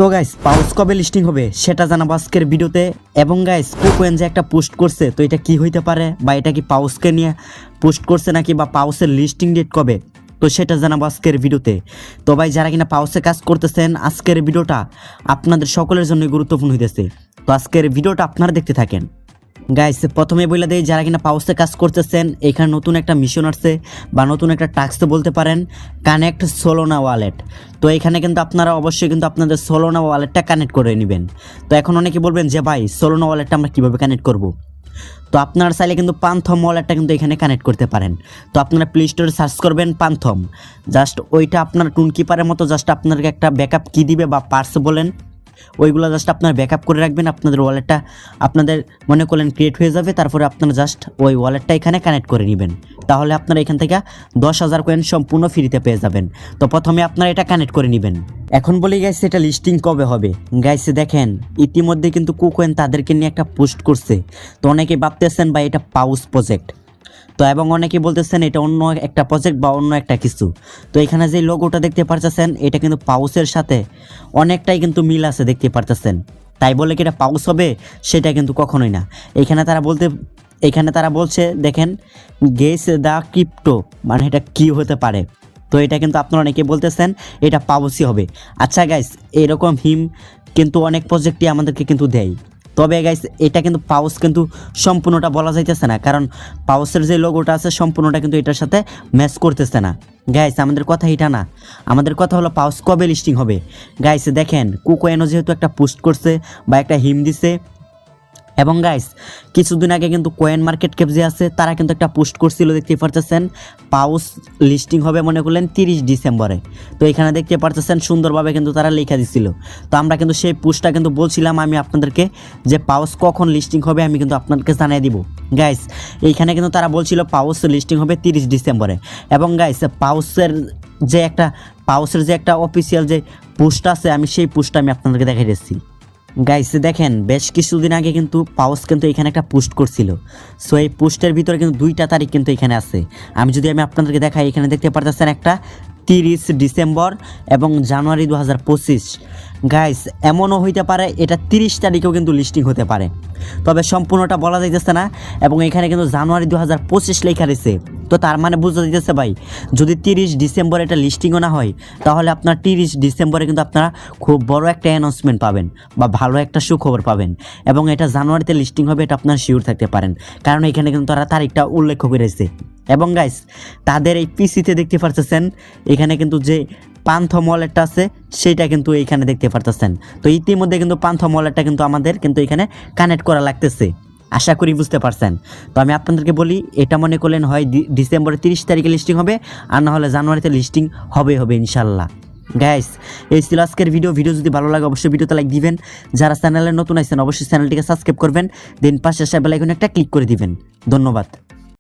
তো গাইস পাউস কবে লিস্টিং হবে সেটা জানাবো আজকের ভিডিওতে। এবং গাইস কুকোয়েন যে একটা পোস্ট করছে, তো এটা কি হইতে পারে, বা এটা কি পাউসকে নিয়ে পোস্ট করছে নাকি, বা পাউসের লিস্টিং ডেট কবে, তো সেটা জানাবো আজকের ভিডিওতে। তো ভাই যারা কিনা পাউসে কাজ করতেছেন, আজকের ভিডিওটা আপনাদের সকলের জন্য গুরুত্বপূর্ণ হইতেছে। তো আজকের ভিডিওটা আপনারা দেখতে থাকেন। গাইস প্রথমে বলে দেই, যারা কিনা পাউসে কাজ করতেছেন, এখানে নতুন একটা মিশন আসছে বা নতুন একটা টাস্ক বলতে পারেন, কানেক্ট সোলোনা ওয়ালেট। তো এখানে কিন্তু আপনারা অবশ্যই কিন্তু আপনাদের সোলোনা ওয়ালেটটা কানেক্ট করে নেবেন। তো এখন অনেকে বলবেন যে ভাই সোলোনা ওয়ালেটটা আমরা কীভাবে কানেক্ট করব। তো আপনারা চাইলে কিন্তু পান্থম ওয়ালেটটা কিন্তু এখানে কানেক্ট করতে পারেন। তো আপনারা প্লে স্টোরে সার্চ করবেন পান্থম, জাস্ট ওইটা আপনার টুনকিপারের মতো জাস্ট আপনাদেরকে একটা ব্যাকআপ কি দিবে বা পার্স বলেন, ওইগুলো জাস্ট আপনার ব্যাকআপ করে রাখবেন। আপনাদের ওয়ালেটটা আপনাদের মনে করলেন ক্রিয়েট হয়ে যাবে, তারপরে আপনারা জাস্ট ওই ওয়ালেটটা এখানে কানেক্ট করে নেবেন। তাহলে আপনারা এখান থেকে 10,000 কয়েন সম্পূর্ণ ফ্রিতে পেয়ে যাবেন। তো প্রথমে আপনারা এটা কানেক্ট করে নেবেন। এখন বলি গাইস, এটা লিস্টিং কবে হবে। গাইস দেখেন ইতিমধ্যে কিন্তু কুকোয়েন তাদেরকে নিয়ে একটা পোস্ট করছে। তো অনেকে ভাবতেছেন বা এটা পাউস প্রজেক্ট, তো এবং অনেকে বলতেছেন এটা অন্য একটা প্রজেক্ট বা অন্য একটা কিছু। তো এখানে যে লোগোটা দেখতে পারতেছেন, এটা কিন্তু পাউসের সাথে অনেকটাই কিন্তু মিল আছে দেখতে পারতেছেন। তাই বলে কি এটা পাউস হবে, সেটা কিন্তু কখনোই না। এখানে তারা বলছে দেখেন, গেস দ্য ক্রিপ্টো, মানে এটা কি হতে পারে। তো এটা কিন্তু আপনারা অনেকে বলতেছেন এটা পাউসই হবে। আচ্ছা গাইস, এরকম কিন্তু অনেক প্রজেক্টই আমাদেরকে কিন্তু দেয়। তবে গাইস এটা কিন্তু পাউস কিন্তু সম্পূর্ণটা বলা যাইতেছে না, কারণ পাউসের যে লোগোটা আছে সম্পূর্ণটা কিন্তু এটার সাথে ম্যাচ করতেছে না। গাইস আমাদের কথা এটা না, আমাদের কথা হলো পাউস কবে লিস্টিং হবে। গাইস দেখেন কুকোয়েনও যেহেতু একটা পোস্ট করছে বা একটা দিছে, এবং গাইস কিছুদিন আগে কিন্তু কয়েন মার্কেট ক্যাপ যে আছে তারা কিন্তু একটা পোস্ট করছিল, দেখতে পারতেছেন পাউস লিস্টিং হবে মনে করলেন 30 ডিসেম্বরে। তো এখানে দেখতে পারতেছেন সুন্দরভাবে কিন্তু তারা লেখা দিছিল। তো আমরা কিন্তু সেই পোস্টটা কিন্তু বলছিলাম আমি আপনাদেরকে যে পাউস কখন লিস্টিং হবে আমি কিন্তু আপনাদেরকে জানিয়ে দিব। গাইস এইখানে কিন্তু তারা বলছিল পাউস লিস্টিং হবে 30 ডিসেম্বরে। এবং গাইস পাউসের যে একটা অফিসিয়াল যে পোস্ট আছে, আমি সেই পোস্টটা আমি আপনাদেরকে দেখাই দিচ্ছি। গাইস দেখেন বেশ কিছুদিন আগে কিন্তু পাউস কিন্তু এখানে একটা পোস্ট করছিল। সো এই পোস্টের ভিতরে কিন্তু 2টা তারিখ কিন্তু এখানে আছে। আমি আপনাদেরকে দেখাই, এখানে দেখতে পারতেছেন একটা 30 ডিসেম্বর এবং জানুয়ারি 2025। গাইস এমনও হইতে পারে এটা 30 তারিখেও কিন্তু লিস্টিং হতে পারে, তবে সম্পূর্ণটা বলা যাইতেছে না। এবং এখানে কিন্তু জানুয়ারি 2025 লেখা রয়েছে। তো তার মানে বোঝা যাইতেছে ভাই, যদি 30 ডিসেম্বর এটা লিস্টিংও না হয়, তাহলে আপনার 30 ডিসেম্বরে কিন্তু আপনারা খুব বড় একটা অ্যানাউন্সমেন্ট পাবেন বা ভালো একটা সুখবর পাবেন। এবং এটা জানুয়ারিতে লিস্টিং হবে, এটা আপনারা শিওর থাকতে পারেন, কারণ এখানে কিন্তু তারা তারিখটা উল্লেখ করেছে। এবং গাইস তাদের এই পিসিতে দেখতে পারতেছেন এখানে কিন্তু যে পান্থম ওয়ালেটটা আছে সেটা কিন্তু এইখানে দেখতে পারতেছেন। তো ইতিমধ্যে কিন্তু পান্থম ওয়ালেটটা কিন্তু আমাদের কিন্তু এখানে কানেক্ট করা লাগতেছে, আশা করি বুঝতে পারছেন। তো আমি আপনাদেরকে বলি, এটা মনে করলেন হয় ডিসেম্বরের 30 তারিখে লিস্টিং হবে, আর না হলে জানুয়ারিতে লিস্টিং হবে ইনশাল্লাহ। গাইস এই ছিল আজকের ভিডিও যদি ভালো লাগে অবশ্যই ভিডিওতে লাইক দিবেন। যারা চ্যানেলে নতুন আছেন অবশ্যই চ্যানেলটিকে সাবস্ক্রাইব করবেন, দেন পাশে বেল আইকনে একটা ক্লিক করে দিবেন। ধন্যবাদ।